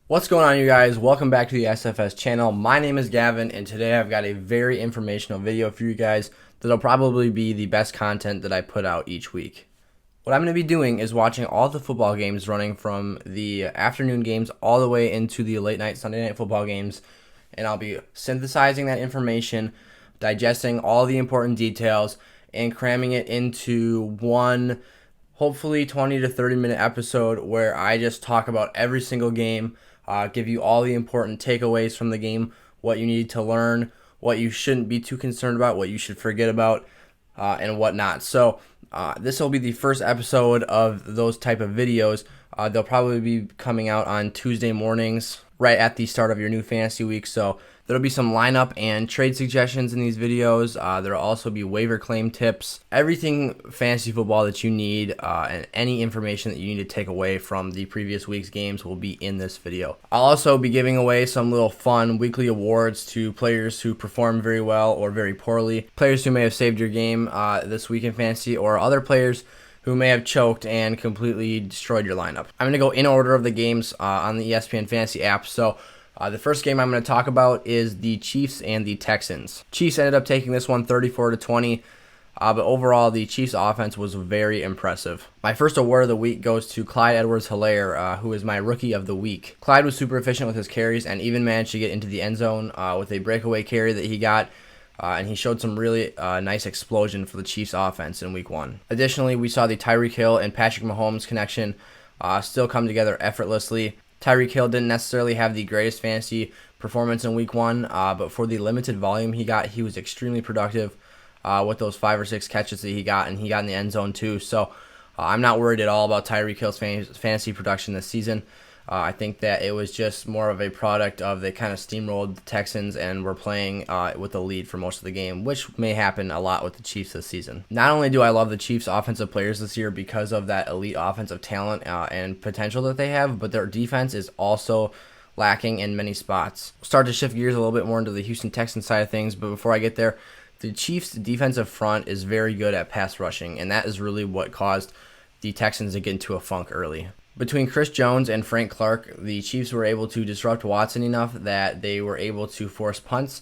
What's going on, you guys? Welcome back to the SFS channel. My name is Gavin, and today I've got a very informational video for you guys that'll probably be the best content that I put out each week. What I'm going to be doing is watching all the football games running from the afternoon games all the way into the late night Sunday night football games, and I'll be synthesizing that information, digesting all the important details, and cramming it into one hopefully 20 to 30 minute episode where I just talk about every single game, give you all the important takeaways from the game, what you need to learn, what you shouldn't be too concerned about, what you should forget about, and whatnot. So this will be the first episode of those type of videos. They'll probably be coming out on Tuesday mornings, right at the start of your new fantasy week. So there'll be some lineup and trade suggestions in these videos. There'll also be waiver claim tips, everything fantasy football that you need, and any information that you need to take away from the previous week's games will be in this video. I'll also be giving away some little fun weekly awards to players who perform very well or very poorly, players who may have saved your game this week in fantasy, or other players who may have choked and completely destroyed your lineup. I'm going to go in order of the games on the ESPN Fantasy app. So the first game I'm going to talk about is the Chiefs and the Texans. Chiefs ended up taking this one 34-20, but overall the Chiefs offense was very impressive. My first award of the week goes to Clyde Edwards-Helaire, who is my rookie of the week. Clyde was super efficient with his carries and even managed to get into the end zone with a breakaway carry that he got. And he showed some really nice explosion for the Chiefs offense in week one. Additionally, we saw the Tyree Kill and Patrick Mahomes connection still come together effortlessly. Tyree Kill didn't necessarily have the greatest fantasy performance in week one, but for the limited volume he got, he was extremely productive with those 5 or 6 catches that he got, and he got in the end zone too. So I'm not worried at all about Tyree Kill's fantasy production this season. I think that it was just more of a product of they kind of steamrolled the Texans and were playing with the lead for most of the game, which may happen a lot with the Chiefs this season. Not only do I love the Chiefs' offensive players this year because of that elite offensive talent and potential that they have, but their defense is also lacking in many spots. We'll start to shift gears a little bit more into the Houston Texans side of things, but before I get there, the Chiefs' defensive front is very good at pass rushing, and that is really what caused the Texans to get into a funk early. Between Chris Jones and Frank Clark, the Chiefs were able to disrupt Watson enough that they were able to force punts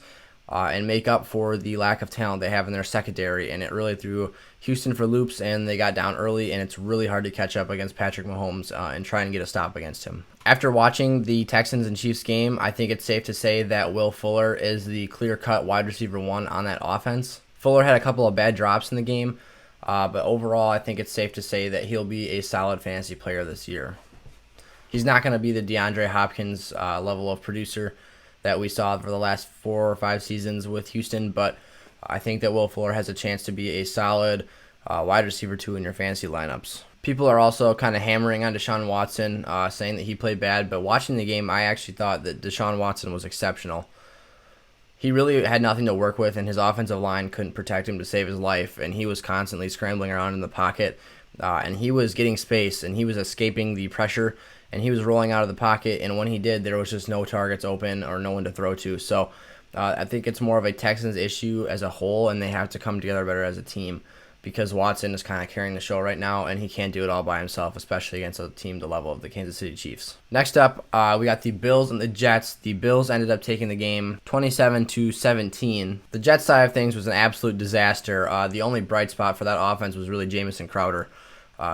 and make up for the lack of talent they have in their secondary, and it really threw Houston for loops, and they got down early, and it's really hard to catch up against Patrick Mahomes and try and get a stop against him. After watching the Texans and Chiefs game, I think it's safe to say that Will Fuller is the clear-cut wide receiver one on that offense. Fuller had a couple of bad drops in the game, but overall, I think it's safe to say that he'll be a solid fantasy player this year. He's not going to be the DeAndre Hopkins level of producer that we saw for the last 4 or 5 seasons with Houston, but I think that Will Fuller has a chance to be a solid wide receiver 2 in your fantasy lineups. People are also kind of hammering on Deshaun Watson, saying that he played bad, but watching the game, I actually thought that Deshaun Watson was exceptional. He really had nothing to work with, and his offensive line couldn't protect him to save his life, and he was constantly scrambling around in the pocket, and he was getting space, and he was escaping the pressure, and he was rolling out of the pocket, and when he did, there was just no targets open or no one to throw to. So I think it's more of a Texans issue as a whole, and they have to come together better as a team, because Watson is kind of carrying the show right now, and he can't do it all by himself, especially against a team the level of the Kansas City Chiefs. Next up, we got the Bills and the Jets. The Bills ended up taking the game 27-17. The Jets side of things was an absolute disaster. The only bright spot for that offense was really Jamison Crowder,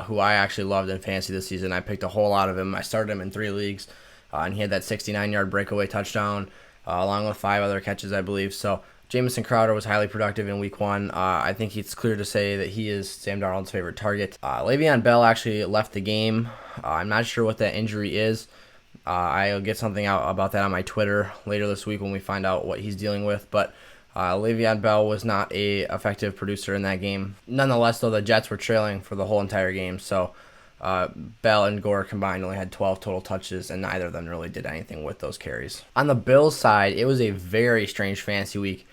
who I actually loved in fantasy this season. I picked a whole lot of him. I started him in 3 leagues, and he had that 69-yard breakaway touchdown, along with 5 other catches, I believe. So Jamison Crowder was highly productive in week one. I think it's clear to say that he is Sam Darnold's favorite target. Le'Veon Bell actually left the game. I'm not sure what that injury is. I'll get something out about that on my Twitter later this week when we find out what he's dealing with. But Le'Veon Bell was not a effective producer in that game. Nonetheless, though, the Jets were trailing for the whole entire game. So Bell and Gore combined only had 12 total touches, and neither of them really did anything with those carries. On the Bills side, it was a very strange fantasy week.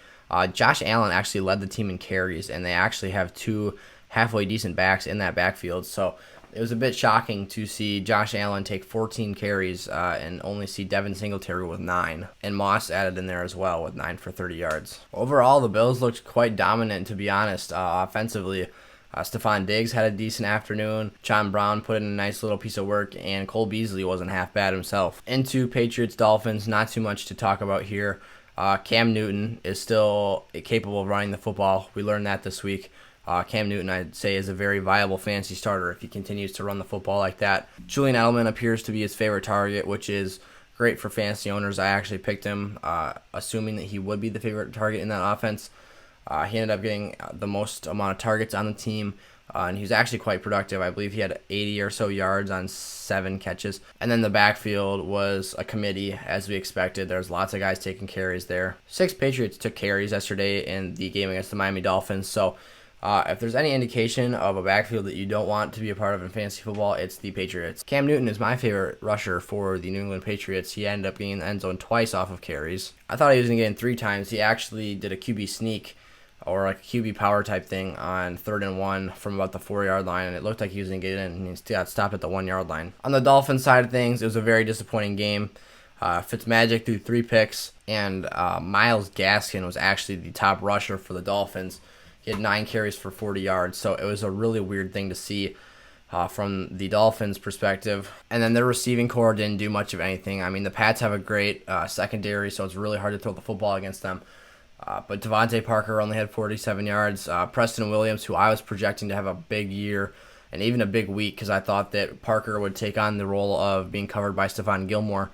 Josh Allen actually led the team in carries, and they actually have 2 halfway decent backs in that backfield. So it was a bit shocking to see Josh Allen take 14 carries and only see Devin Singletary with 9. And Moss added in there as well with 9 for 30 yards. Overall, the Bills looked quite dominant, to be honest, offensively. Stephon Diggs had a decent afternoon. John Brown put in a nice little piece of work, and Cole Beasley wasn't half bad himself. Into Patriots-Dolphins, not too much to talk about here. Cam Newton is still capable of running the football. We learned that this week. Cam Newton, I'd say, is a very viable fantasy starter if he continues to run the football like that. Julian Edelman appears to be his favorite target, which is great for fantasy owners. I actually picked him assuming that he would be the favorite target in that offense. He ended up getting the most amount of targets on the team, and he was actually quite productive. I believe he had 80 or so yards on 7 catches. And then the backfield was a committee, as we expected. There's lots of guys taking carries there. 6 Patriots took carries yesterday in the game against the Miami Dolphins, so if there's any indication of a backfield that you don't want to be a part of in fantasy football, it's the Patriots. Cam Newton is my favorite rusher for the New England Patriots. He ended up getting in the end zone twice off of carries. I thought he was going to get in 3 times. He actually did a QB sneak, or like a QB power type thing on 3rd and 1 from about the 4-yard line, and it looked like he was going to get in, and he got stopped at the 1-yard line. On the Dolphins side of things, it was a very disappointing game. Fitzmagic threw 3 picks, and Myles Gaskin was actually the top rusher for the Dolphins. He had 9 carries for 40 yards, so it was a really weird thing to see from the Dolphins' perspective. And then their receiving core didn't do much of anything. I mean, the Pats have a great secondary, so it's really hard to throw the football against them. But Devontae Parker only had 47 yards. Preston Williams, who I was projecting to have a big year and even a big week because I thought that Parker would take on the role of being covered by Stephon Gilmore.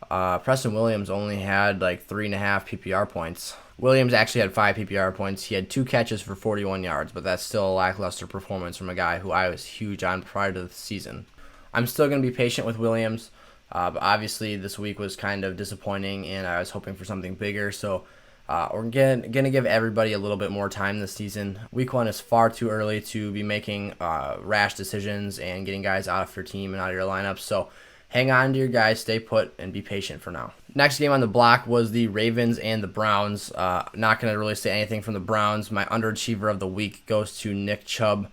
Preston Williams only had like 3.5 PPR points. Williams actually had 5 PPR points. He had 2 catches for 41 yards, but that's still a lackluster performance from a guy who I was huge on prior to the season. I'm still going to be patient with Williams, but obviously this week was kind of disappointing, and I was hoping for something bigger, so we're going to give everybody a little bit more time this season. Week 1 is far too early to be making rash decisions and getting guys out of your team and out of your lineup, so hang on to your guys, stay put, and be patient for now. Next game on the block was the Ravens and the Browns. Not going to really say anything from the Browns. My underachiever of the week goes to Nick Chubb.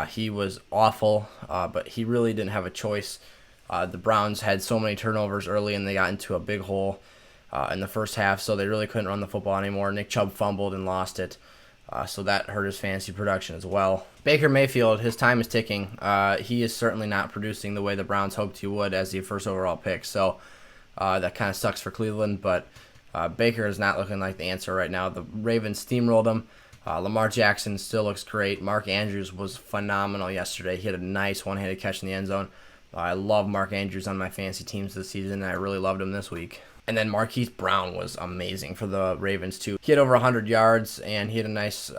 He was awful, but he really didn't have a choice. The Browns had so many turnovers early, and they got into a big hole in the first half, so they really couldn't run the football anymore. Nick Chubb fumbled and lost it, so that hurt his fantasy production as well. Baker Mayfield, his time is ticking. He is certainly not producing the way the Browns hoped he would as the first overall pick, so that kind of sucks for Cleveland, but Baker is not looking like the answer right now. The Ravens steamrolled him. Lamar Jackson still looks great. Mark Andrews was phenomenal yesterday. He had a nice one-handed catch in the end zone. I love Mark Andrews on my fantasy teams this season, and I really loved him this week. And then Marquis Brown was amazing for the Ravens, too. He had over 100 yards, and he had a nice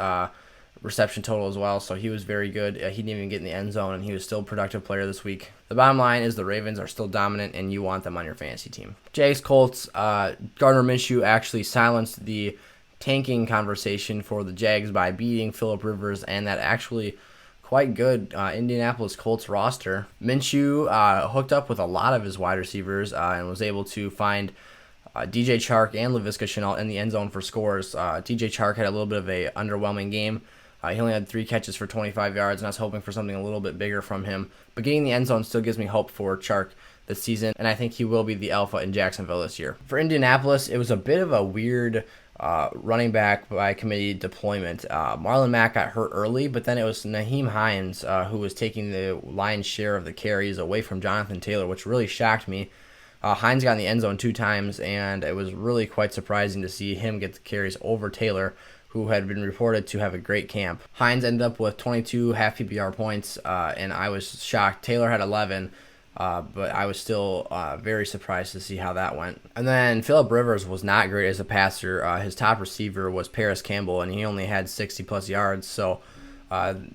reception total as well, so he was very good. He didn't even get in the end zone, and he was still a productive player this week. The bottom line is the Ravens are still dominant, and you want them on your fantasy team. Jags Colts, Gardner Minshew actually silenced the tanking conversation for the Jags by beating Phillip Rivers and that actually quite good Indianapolis Colts roster. Minshew hooked up with a lot of his wide receivers and was able to find DJ Chark and Laviska Shenault in the end zone for scores. DJ Chark had a little bit of a underwhelming game. He only had 3 catches for 25 yards, and I was hoping for something a little bit bigger from him. But getting the end zone still gives me hope for Chark this season, and I think he will be the alpha in Jacksonville this year. For Indianapolis, it was a bit of a weird running back by committee deployment. Marlon Mack got hurt early, but then it was Nyheim Hines who was taking the lion's share of the carries away from Jonathan Taylor, which really shocked me. Hines got in the end zone 2 times, and it was really quite surprising to see him get the carries over Taylor, who had been reported to have a great camp. Hines ended up with 22 half PPR points, and I was shocked. Taylor had 11, but I was still very surprised to see how that went. And then Phillip Rivers was not great as a passer. His top receiver was Paris Campbell, and he only had 60-plus yards, so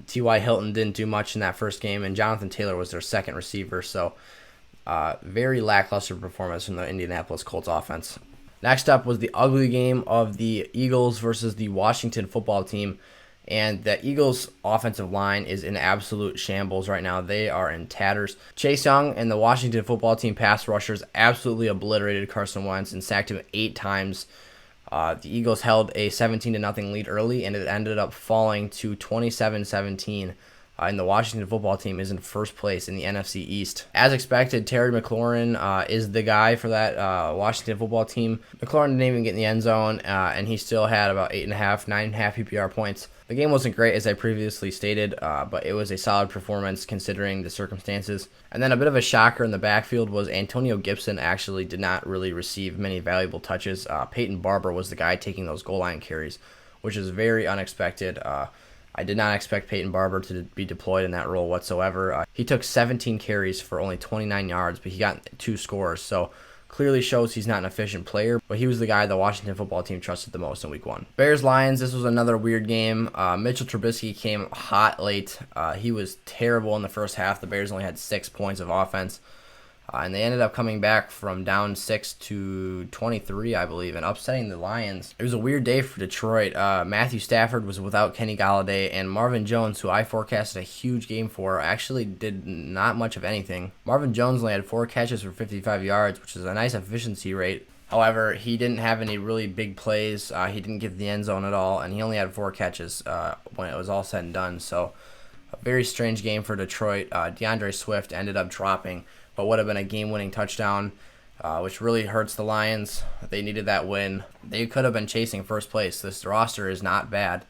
T.Y. Hilton didn't do much in that first game, and Jonathan Taylor was their second receiver, so very lackluster performance from the Indianapolis Colts offense. Next up was the ugly game of the Eagles versus the Washington football team. And the Eagles' offensive line is in absolute shambles right now. They are in tatters. Chase Young and the Washington football team pass rushers absolutely obliterated Carson Wentz and sacked him 8 times. The Eagles held a 17-0 lead early, and it ended up falling to 27-17 And the Washington football team is in first place in the NFC East. As expected, Terry McLaurin is the guy for that Washington football team. McLaurin didn't even get in the end zone, and he still had about 8.5, 9.5 PPR points. The game wasn't great, as I previously stated, but it was a solid performance considering the circumstances. And then a bit of a shocker in the backfield was Antonio Gibson actually did not really receive many valuable touches. Peyton Barber was the guy taking those goal line carries, which is very unexpected. I did not expect Peyton Barber to be deployed in that role whatsoever. He took 17 carries for only 29 yards, but he got 2 scores, so clearly shows he's not an efficient player, but he was the guy the Washington football team trusted the most in Week 1. Bears-Lions, this was another weird game. Mitchell Trubisky came hot late. He was terrible in the first half. The Bears only had 6 points of offense. And they ended up coming back from down 6 to 23, I believe, and upsetting the Lions. It was a weird day for Detroit. Matthew Stafford was without Kenny Golladay, and Marvin Jones, who I forecasted a huge game for, actually did not much of anything. Marvin Jones only had 4 catches for 55 yards, which is a nice efficiency rate. However, he didn't have any really big plays. He didn't get to the end zone at all, and he only had 4 catches when it was all said and done. So, a very strange game for Detroit. Deandre Swift ended up dropping but would have been a game-winning touchdown, which really hurts the Lions. They needed that win. They could have been chasing first place. This roster is not bad,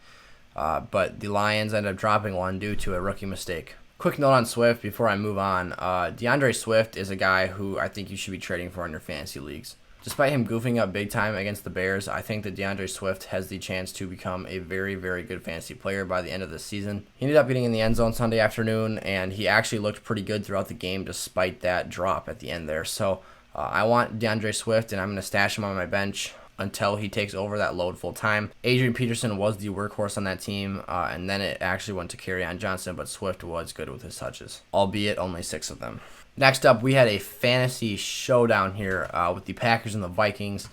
but the Lions ended up dropping one due to a rookie mistake. Quick note on Swift before I move on. Deandre Swift is a guy who I think you should be trading for in your fantasy leagues. Despite him goofing up big time against the Bears, I think that Deandre Swift has the chance to become a very, very good fantasy player by the end of the season. He ended up getting in the end zone Sunday afternoon, and he actually looked pretty good throughout the game despite that drop at the end there. So I want Deandre Swift, and I'm going to stash him on my bench until he takes over that load full time. Adrian Peterson was the workhorse on that team, and then it actually went to Kerryon Johnson, but Swift was good with his touches, albeit only 6 of them. Next up, we had a fantasy showdown here with the Packers and the Vikings.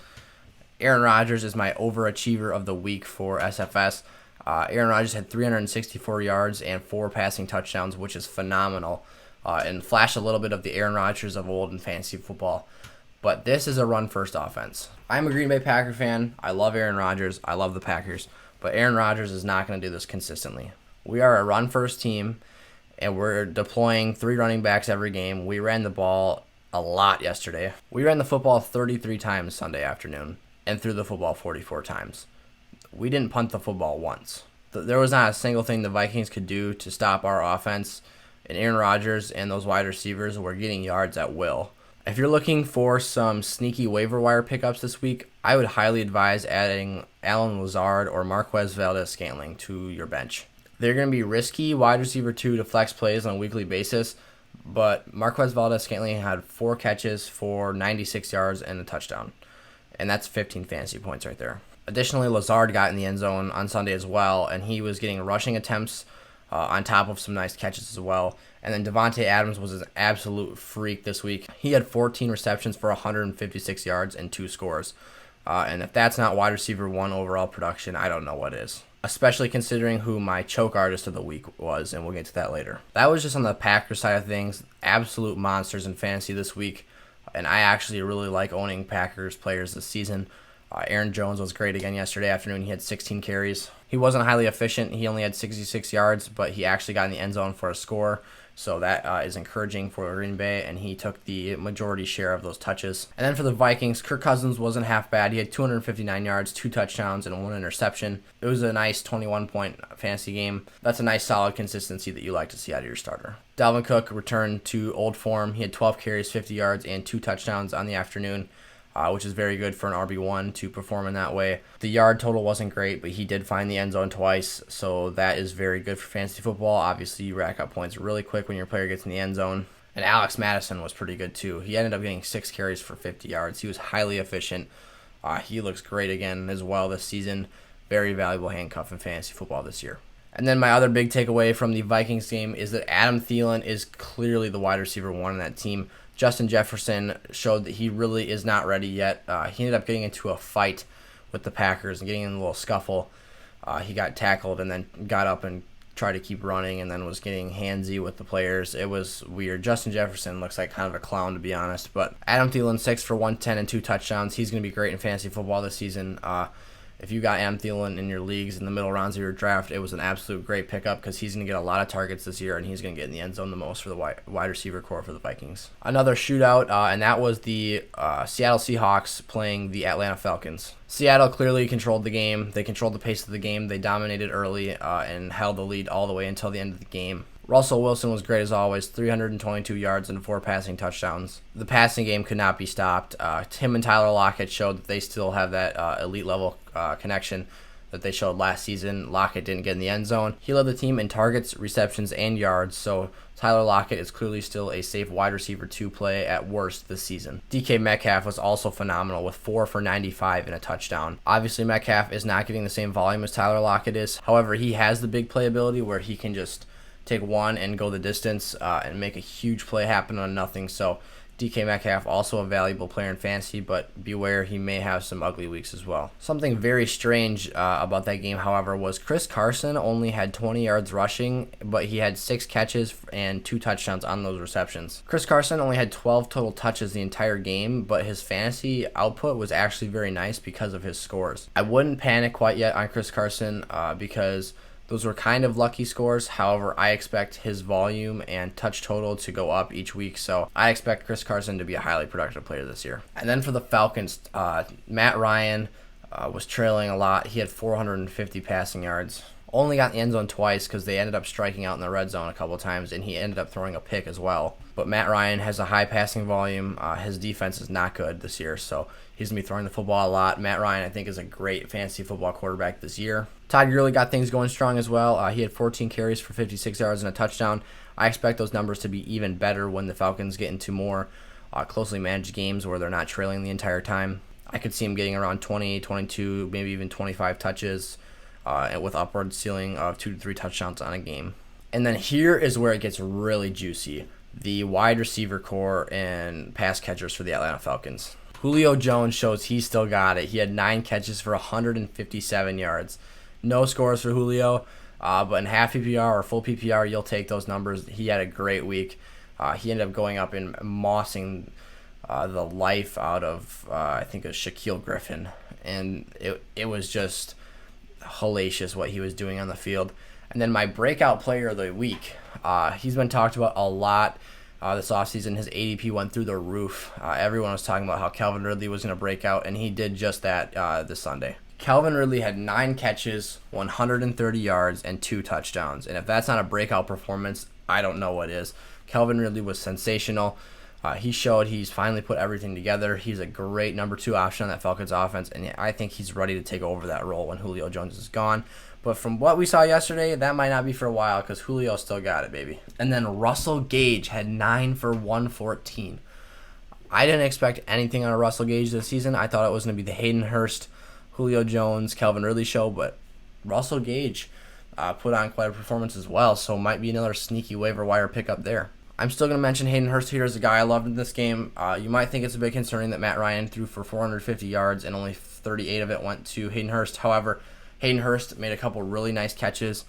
Aaron Rodgers is my overachiever of the week for SFS. Aaron Rodgers had 364 yards and 4 passing touchdowns, which is phenomenal, and flashed a little bit of the Aaron Rodgers of old in fantasy football. But this is a run-first offense. I'm a Green Bay Packer fan. I love Aaron Rodgers. I love the Packers. But Aaron Rodgers is not going to do this consistently. We are a run-first team, and we're deploying 3 running backs every game. We ran the ball a lot yesterday. We ran the football 33 times Sunday afternoon and threw the football 44 times. We didn't punt the football once. There was not a single thing the Vikings could do to stop our offense, and Aaron Rodgers and those wide receivers were getting yards at will. If you're looking for some sneaky waiver wire pickups this week, I would highly advise adding Allen Lazard or Marquis Valdes-Scantling to your bench. They're going to be risky wide receiver 2 to flex plays on a weekly basis, but Marquis Valdes-Scantling had 4 catches for 96 yards and a touchdown, and that's 15 fantasy points right there. Additionally, Lazard got in the end zone on Sunday as well, and he was getting rushing attempts on top of some nice catches as well. And then Devonta Adams was an absolute freak this week. He had 14 receptions for 156 yards and 2 scores. And if that's not wide receiver 1 overall production, I don't know what is. Especially considering who my choke artist of the week was, and we'll get to that later. That was just on the Packers side of things. Absolute monsters in fantasy this week, and I actually really like owning Packers players this season. Aaron Jones was great again yesterday afternoon. He had 16 carries. He wasn't highly efficient. He only had 66 yards, but he actually got in the end zone for a score. So that is encouraging for Green Bay, and he took the majority share of those touches. And then for the Vikings, Kirk Cousins wasn't half bad. He had 259 yards, 2 touchdowns, and 1 interception. It was a nice 21-point fantasy game. That's a nice solid consistency that you like to see out of your starter. Dalvin Cook returned to old form. He had 12 carries, 50 yards, and 2 touchdowns on the afternoon, which is very good for an RB1 to perform in that way. The yard total wasn't great, but he did find the end zone twice, so that is very good for fantasy football. Obviously, you rack up points really quick when your player gets in the end zone. And Alex Madison was pretty good too. He ended up getting 6 carries for 50 yards. He was highly efficient. He looks great again as well this season. Very valuable handcuff in fantasy football this year. And then my other big takeaway from the Vikings game is that Adam Thielen is clearly the wide receiver 1 on that team. Justin Jefferson showed that he really is not ready yet. He ended up getting into a fight with the Packers and getting in a little scuffle. He got tackled and then got up and tried to keep running and then was getting handsy with the players. It was weird. Justin Jefferson looks like kind of a clown, to be honest. But Adam Thielen, 6 for 110 and 2 touchdowns. He's going to be great in fantasy football this season. if you got Adam Thielen in your leagues in the middle rounds of your draft, it was an absolute great pickup because he's going to get a lot of targets this year, and he's going to get in the end zone the most for the wide receiver core for the Vikings. Another shootout, and that was the Seattle Seahawks playing the Atlanta Falcons. Seattle clearly controlled the game. They controlled the pace of the game. They dominated early and held the lead all the way until the end of the game. Russell Wilson was great as always, 322 yards and 4 passing touchdowns. The passing game could not be stopped. Him and Tyler Lockett showed that they still have that elite level connection that they showed last season. Lockett didn't get in the end zone. He led the team in targets, receptions, and yards, so Tyler Lockett is clearly still a safe wide receiver 2 play at worst this season. DK Metcalf was also phenomenal with 4 for 95 and a touchdown. Obviously, Metcalf is not getting the same volume as Tyler Lockett is. However, he has the big playability where he can just take one and go the distance and make a huge play happen on nothing. So DK Metcalf also a valuable player in fantasy, but beware, he may have some ugly weeks as well. Something very strange about that game, however, was Chris Carson only had 20 yards rushing, but he had 6 catches and 2 touchdowns on those receptions. Chris Carson only had 12 total touches the entire game, but his fantasy output was actually very nice because of his scores. I wouldn't panic quite yet on Chris Carson because those were kind of lucky scores. However, I expect his volume and touch total to go up each week, so I expect Chris Carson to be a highly productive player this year. And then for the Falcons, Matt Ryan was trailing a lot. He had 450 passing yards. Only got in the end zone twice because they ended up striking out in the red zone a couple times, and he ended up throwing a pick as well. But Matt Ryan has a high passing volume. His defense is not good this year, so he's going to be throwing the football a lot. Matt Ryan, I think, is a great fantasy football quarterback this year. Todd Gurley got things going strong as well. He had 14 carries for 56 yards and a touchdown. I expect those numbers to be even better when the Falcons get into more closely managed games where they're not trailing the entire time. I could see him getting around 20, 22, maybe even 25 touches with upward ceiling of 2 to 3 touchdowns on a game. And then here is where it gets really juicy. The wide receiver core and pass catchers for the Atlanta Falcons. Julio Jones shows he still got it. He had 9 catches for 157 yards. No scores for Julio, but in half PPR or full PPR, you'll take those numbers. He had a great week. He ended up going up and mossing the life out of, I think it was Shaquille Griffin. And it was just hellacious what he was doing on the field. And then my breakout player of the week, he's been talked about a lot this offseason. His ADP went through the roof. Everyone was talking about how Calvin Ridley was going to break out, and he did just that this Sunday. Calvin Ridley had 9 catches, 130 yards, and 2 touchdowns. And if that's not a breakout performance, I don't know what is. Calvin Ridley was sensational. He showed he's finally put everything together. He's a great number 2 option on that Falcons offense, and I think he's ready to take over that role when Julio Jones is gone. But from what we saw yesterday, that might not be for a while because Julio still got it, baby. And then Russell Gage had 9 for 114. I didn't expect anything on a Russell Gage this season. I thought it was going to be the Haydenhurst, Julio Jones, Calvin Ridley show, but Russell Gage put on quite a performance as well, so might be another sneaky waiver wire pickup there. I'm still going to mention Haydenhurst here as a guy I loved in this game. You might think it's a bit concerning that Matt Ryan threw for 450 yards and only 38 of it went to Haydenhurst. However, Haydenhurst made a couple really nice catches.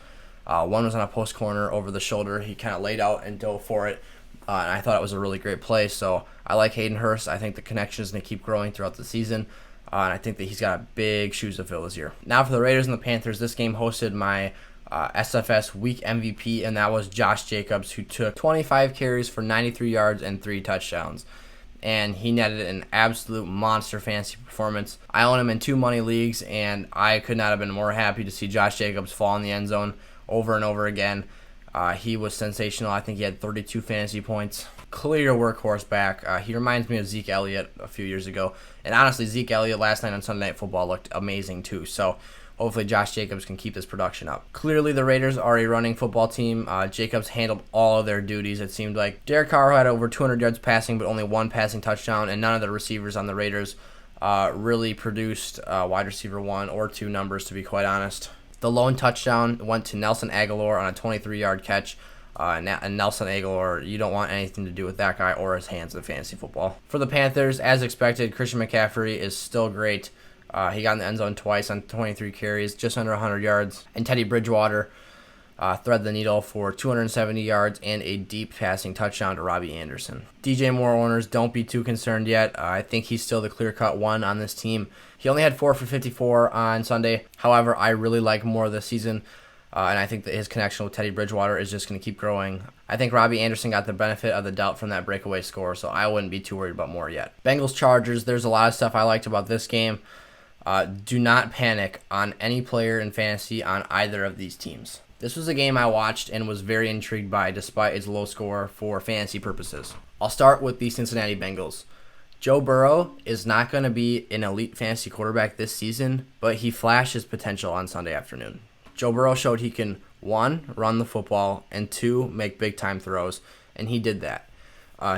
One was on a post corner over the shoulder. He kind of laid out and dove for it, and I thought it was a really great play. So I like Haydenhurst. I think the connection is going to keep growing throughout the season, and I think that he's got big shoes to fill this year. Now for the Raiders and the Panthers, this game hosted my SFS week MVP, and that was Josh Jacobs, who took 25 carries for 93 yards and 3 touchdowns. And he netted an absolute monster fantasy performance. I own him in 2 money leagues, and I could not have been more happy to see Josh Jacobs fall in the end zone over and over again. He was sensational. I think he had 32 fantasy points. Clear workhorse back. He reminds me of Zeke Elliott a few years ago. And honestly, Zeke Elliott last night on Sunday Night Football looked amazing too. So hopefully Josh Jacobs can keep this production up. Clearly the Raiders are a running football team. Jacobs handled all of their duties, it seemed like. Derek Carr had over 200 yards passing, but only 1 passing touchdown, and none of the receivers on the Raiders really produced wide receiver 1 or 2 numbers, to be quite honest. The lone touchdown went to Nelson Agholor on a 23-yard catch. And Nelson Agholor, you don't want anything to do with that guy or his hands in fantasy football. For the Panthers, as expected, Christian McCaffrey is still great. He got in the end zone twice on 23 carries, just under 100 yards. And Teddy Bridgewater thread the needle for 270 yards and a deep passing touchdown to Robbie Anderson. DJ Moore owners, don't be too concerned yet. I think he's still the clear-cut one on this team. He only had 4 for 54 on Sunday. However, I really like Moore this season, and I think that his connection with Teddy Bridgewater is just going to keep growing. I think Robbie Anderson got the benefit of the doubt from that breakaway score, so I wouldn't be too worried about Moore yet. Bengals Chargers, there's a lot of stuff I liked about this game. Do not panic on any player in fantasy on either of these teams. This was a game I watched and was very intrigued by despite its low score for fantasy purposes. I'll start with the Cincinnati Bengals. Joe Burrow is not going to be an elite fantasy quarterback this season, but he flashed his potential on Sunday afternoon. Joe Burrow showed he can, 1, run the football, and 2, make big-time throws, and he did that.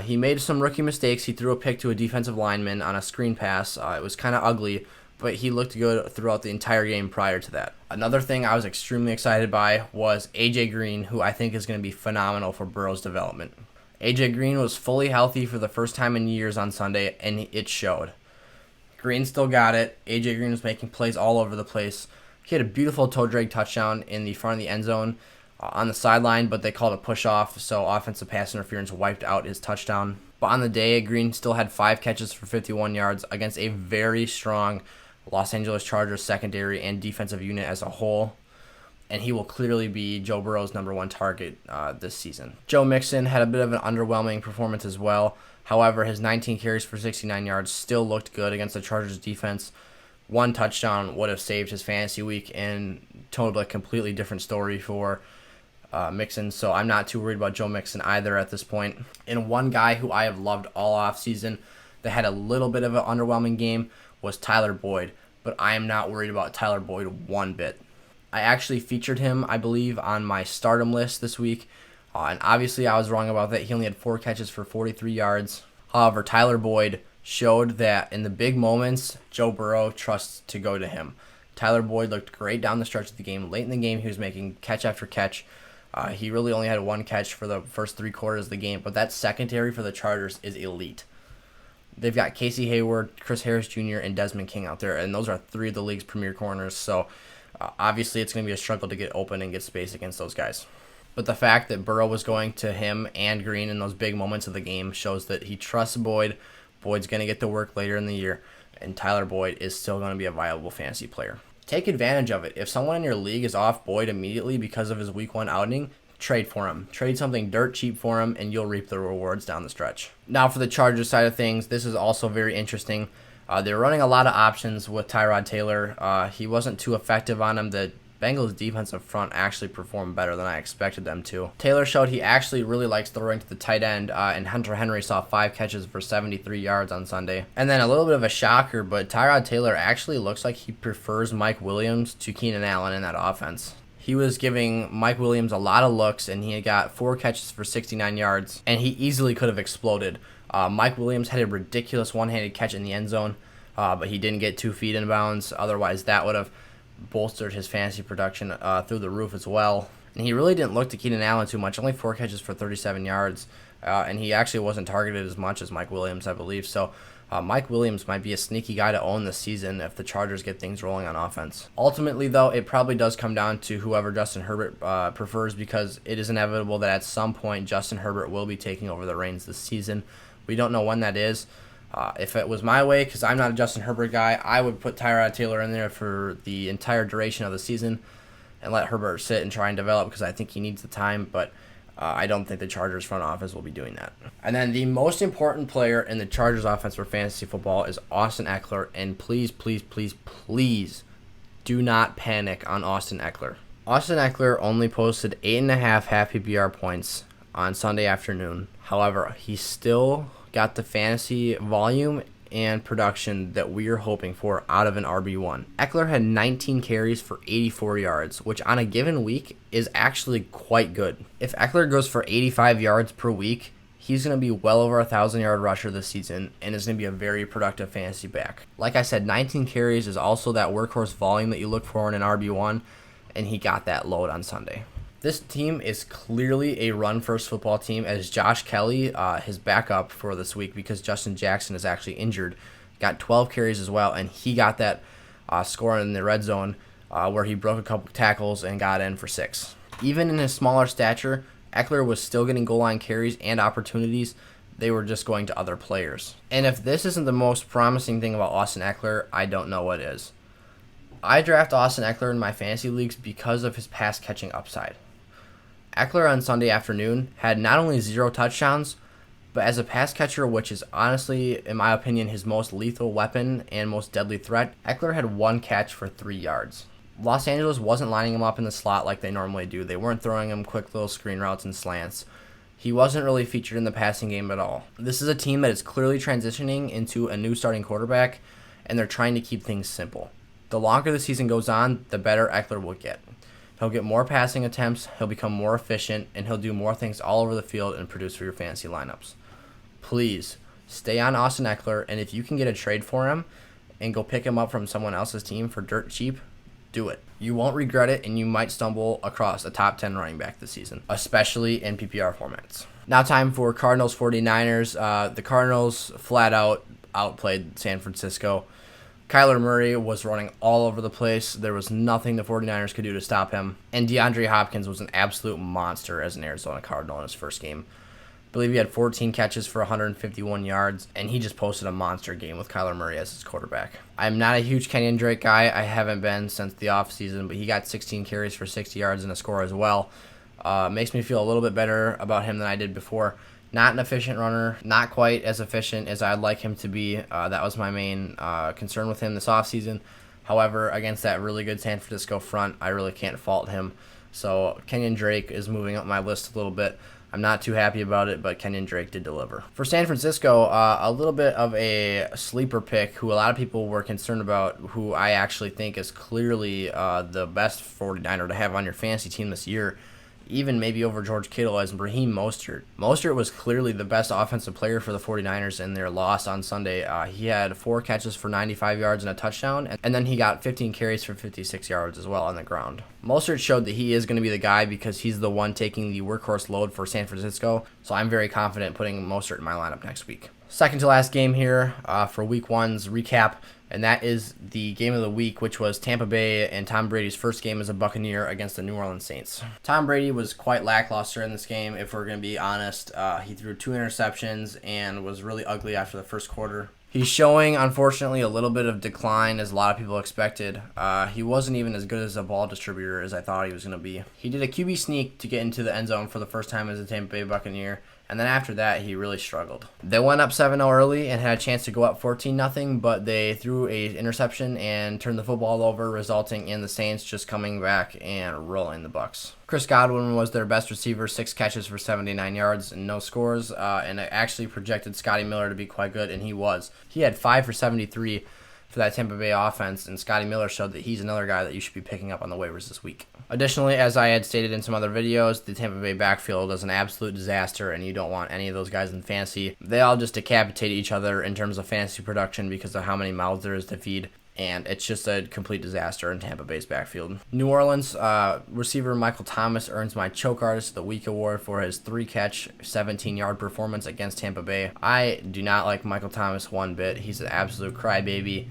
He made some rookie mistakes. He threw a pick to a defensive lineman on a screen pass. It was kind of ugly, but he looked good throughout the entire game prior to that. Another thing I was extremely excited by was A.J. Green, who I think is going to be phenomenal for Burrow's development. A.J. Green was fully healthy for the first time in years on Sunday, and it showed. Green still got it. A.J. Green was making plays all over the place. He had a beautiful toe drag touchdown in the front of the end zone on the sideline, but they called a push-off, so offensive pass interference wiped out his touchdown. But on the day, Green still had 5 catches for 51 yards against a very strong Los Angeles Chargers secondary and defensive unit as a whole, and he will clearly be Joe Burrow's number 1 target this season. Joe Mixon had a bit of an underwhelming performance as well. However, his 19 carries for 69 yards still looked good against the Chargers defense. 1 touchdown would have saved his fantasy week and told a completely different story for Mixon, so I'm not too worried about Joe Mixon either at this point. And one guy who I have loved all offseason that had a little bit of an underwhelming game was Tyler Boyd, but I am not worried about Tyler Boyd one bit. I actually featured him, I believe, on my stardom list this week, and obviously I was wrong about that. He only had 4 catches for 43 yards. However, Tyler Boyd showed that in the big moments, Joe Burrow trusts to go to him. Tyler Boyd looked great down the stretch of the game. Late in the game, he was making catch after catch. He really only had 1 catch for the first 3 quarters of the game, but that secondary for the Chargers is elite. They've got Casey Hayward, Chris Harris Jr., and Desmond King out there, and those are 3 of the league's premier corners, so obviously it's going to be a struggle to get open and get space against those guys. But the fact that Burrow was going to him and Green in those big moments of the game shows that he trusts Boyd. Boyd's going to get to work later in the year, and Tyler Boyd is still going to be a viable fantasy player. Take advantage of it. If someone in your league is off Boyd immediately because of his week 1 outing, trade for him. Trade something dirt cheap for him, and you'll reap the rewards down the stretch. Now for the Chargers side of things, this is also very interesting. They're running a lot of options with Tyrod Taylor. He wasn't too effective on him. The Bengals defensive front actually performed better than I expected them to. Taylor showed he actually really likes throwing to the tight end, and Hunter Henry saw 5 catches for 73 yards on Sunday. And then a little bit of a shocker, but Tyrod Taylor actually looks like he prefers Mike Williams to Keenan Allen in that offense. He was giving Mike Williams a lot of looks, and he got 4 catches for 69 yards, and he easily could have exploded. Mike Williams had a ridiculous one-handed catch in the end zone, but he didn't get 2 feet in bounds. Otherwise, that would have bolstered his fantasy production through the roof as well. And he really didn't look to Keenan Allen too much, only 4 catches for 37 yards, and he actually wasn't targeted as much as Mike Williams, I believe. So Mike Williams might be a sneaky guy to own this season if the Chargers get things rolling on offense. Ultimately, though, it probably does come down to whoever Justin Herbert prefers, because it is inevitable that at some point Justin Herbert will be taking over the reins this season. We don't know when that is. If it was my way, because I'm not a Justin Herbert guy, I would put Tyrod Taylor in there for the entire duration of the season and let Herbert sit and try and develop, because I think he needs the time, but I don't think the Chargers front office will be doing that. And then the most important player in the Chargers offense for fantasy football is Austin Eckler, and please, please, please, please do not panic on Austin Eckler. Austin Eckler only posted 8.5 half PPR points on Sunday afternoon. However, he still got the fantasy volume and production that we are hoping for out of an RB1. Eckler had 19 carries for 84 yards, which on a given week is actually quite good. If Eckler goes for 85 yards per week, he's going to be well over a 1,000-yard rusher this season and is going to be a very productive fantasy back. Like I said, 19 carries is also that workhorse volume that you look for in an RB1, and he got that load on Sunday. This team is clearly a run-first football team, as Josh Kelly, his backup for this week because Justin Jackson is actually injured, got 12 carries as well, and he got that score in the red zone where he broke a couple tackles and got in for 6. Even in his smaller stature, Eckler was still getting goal line carries and opportunities. They were just going to other players. And if this isn't the most promising thing about Austin Eckler, I don't know what is. I draft Austin Eckler in my fantasy leagues because of his pass catching upside. Eckler on Sunday afternoon had not only 0 touchdowns, but as a pass catcher, which is honestly, in my opinion, his most lethal weapon and most deadly threat, Eckler had 1 catch for 3 yards. Los Angeles wasn't lining him up in the slot like they normally do. They weren't throwing him quick little screen routes and slants. He wasn't really featured in the passing game at all. This is a team that is clearly transitioning into a new starting quarterback, and they're trying to keep things simple. The longer the season goes on, the better Eckler will get. He'll get more passing attempts, he'll become more efficient, and he'll do more things all over the field and produce for your fantasy lineups. Please, stay on Austin Eckler, and if you can get a trade for him and go pick him up from someone else's team for dirt cheap, do it. You won't regret it, and you might stumble across a top 10 running back this season, especially in PPR formats. Now time for Cardinals 49ers. The Cardinals flat out outplayed San Francisco. Kyler Murray was running all over the place. There was nothing the 49ers could do to stop him. And DeAndre Hopkins was an absolute monster as an Arizona Cardinal in his first game. I believe he had 14 catches for 151 yards, and he just posted a monster game with Kyler Murray as his quarterback. I'm not a huge Kenyon Drake guy. I haven't been since the offseason, but he got 16 carries for 60 yards and a score as well. Makes me feel a little bit better about him than I did before. Not an efficient runner, not quite as efficient as I'd like him to be. That was my main concern with him this offseason. However, against that really good San Francisco front, I really can't fault him. So Kenyon Drake is moving up my list a little bit. I'm not too happy about it, but Kenyon Drake did deliver. For San Francisco, a little bit of a sleeper pick who a lot of people were concerned about, who I actually think is clearly the best 49er to have on your fantasy team this year, even maybe over George Kittle, as Raheem Mostert. Mostert was clearly the best offensive player for the 49ers in their loss on Sunday. He had 4 catches for 95 yards and a touchdown, and then he got 15 carries for 56 yards as well on the ground. Mostert showed that he is going to be the guy because he's the one taking the workhorse load for San Francisco, so I'm very confident putting Mostert in my lineup next week. Second to last game here for Week 1's recap, and that is the game of the week, which was Tampa Bay and Tom Brady's first game as a Buccaneer against the New Orleans Saints. Tom Brady was quite lackluster in this game, if we're going to be honest. He threw 2 interceptions and was really ugly after the first quarter. He's showing, unfortunately, a little bit of decline, as a lot of people expected. He wasn't even as good as a ball distributor as I thought he was going to be. He did a QB sneak to get into the end zone for the first time as a Tampa Bay Buccaneer, and then after that, he really struggled. They went up 7-0 early and had a chance to go up 14-0, but they threw an interception and turned the football over, resulting in the Saints just coming back and rolling the Bucs. Chris Godwin was their best receiver, 6 catches for 79 yards and no scores, and it actually projected Scottie Miller to be quite good, and he was. He had 5 for 73 for that Tampa Bay offense, and Scottie Miller showed that he's another guy that you should be picking up on the waivers this week. Additionally, as I had stated in some other videos, the Tampa Bay backfield is an absolute disaster, and you don't want any of those guys in fantasy. They all just decapitate each other in terms of fantasy production because of how many mouths there is to feed, and it's just a complete disaster in Tampa Bay's backfield. New Orleans receiver Michael Thomas earns my Choke Artist of the Week award for his 3-catch, 17-yard performance against Tampa Bay. I do not like Michael Thomas one bit. He's an absolute crybaby.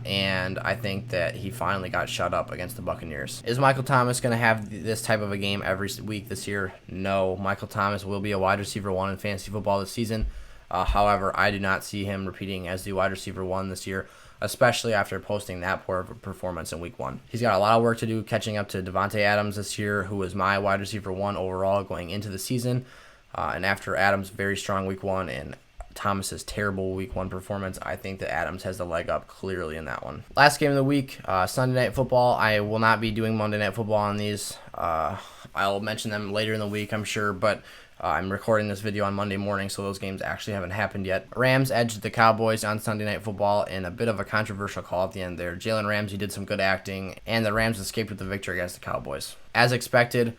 And I think that he finally got shut up against the Buccaneers. Is Michael Thomas going to have this type of a game every week this year? No. Michael Thomas will be a wide receiver 1 in fantasy football this season. However, I do not see him repeating as the wide receiver 1 this year, especially after posting that poor of a performance in Week 1. He's got a lot of work to do catching up to Devonta Adams this year, who was my wide receiver 1 overall going into the season. And after Adams' very strong Week 1 and Thomas's terrible Week 1 performance, I think that Adams has the leg up clearly in that one. Last game of the week, Sunday Night Football. I will not be doing Monday Night Football on these. I'll mention them later in the week, I'm sure, but I'm recording this video on Monday morning, so those games actually haven't happened yet. Rams edged the Cowboys on Sunday Night Football in a bit of a controversial call at the end there. Jalen Ramsey did some good acting, and the Rams escaped with the victory against the Cowboys. As expected,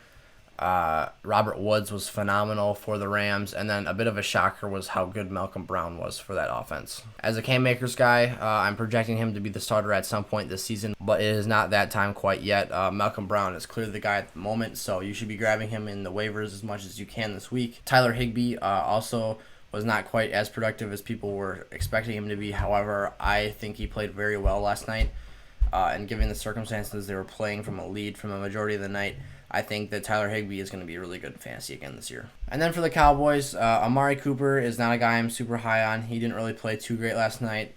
Robert Woods was phenomenal for the Rams, and then a bit of a shocker was how good Malcolm Brown was for that offense. As a Cam Akers guy, I'm projecting him to be the starter at some point this season, but it is not that time quite yet. Malcolm Brown is clearly the guy at the moment, so you should be grabbing him in the waivers as much as you can this week. Tyler Higbee also was not quite as productive as people were expecting him to be. However, I think he played very well last night, and given the circumstances they were playing from a lead from a majority of the night, I think that Tyler Higbee is going to be really good in fantasy again this year. And then for the Cowboys, Amari Cooper is not a guy I'm super high on. He didn't really play too great last night.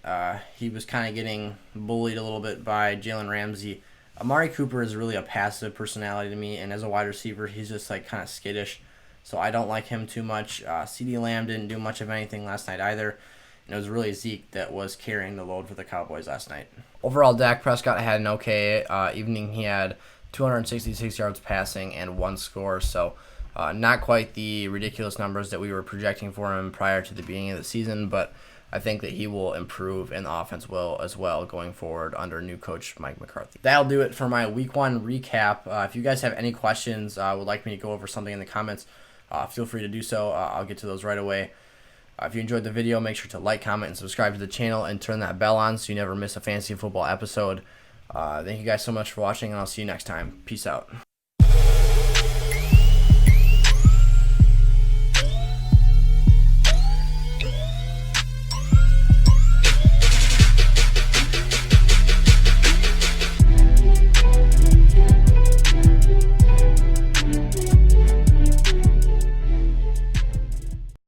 He was kind of getting bullied a little bit by Jalen Ramsey. Amari Cooper is really a passive personality to me, and as a wide receiver, he's just like kind of skittish. So I don't like him too much. CeeDee Lamb didn't do much of anything last night either. And it was really Zeke that was carrying the load for the Cowboys last night. Overall, Dak Prescott had an okay evening. He had 266 yards passing and 1 score. So not quite the ridiculous numbers that we were projecting for him prior to the beginning of the season, but I think that he will improve and the offense will as well going forward under new coach Mike McCarthy. That'll do it for my week 1 recap. If you guys have any questions, would like me to go over something in the comments, feel free to do so. I'll get to those right away. If you enjoyed the video, make sure to like, comment, and subscribe to the channel and turn that bell on so you never miss a fantasy football episode. Thank you guys so much for watching, and I'll see you next time. Peace out.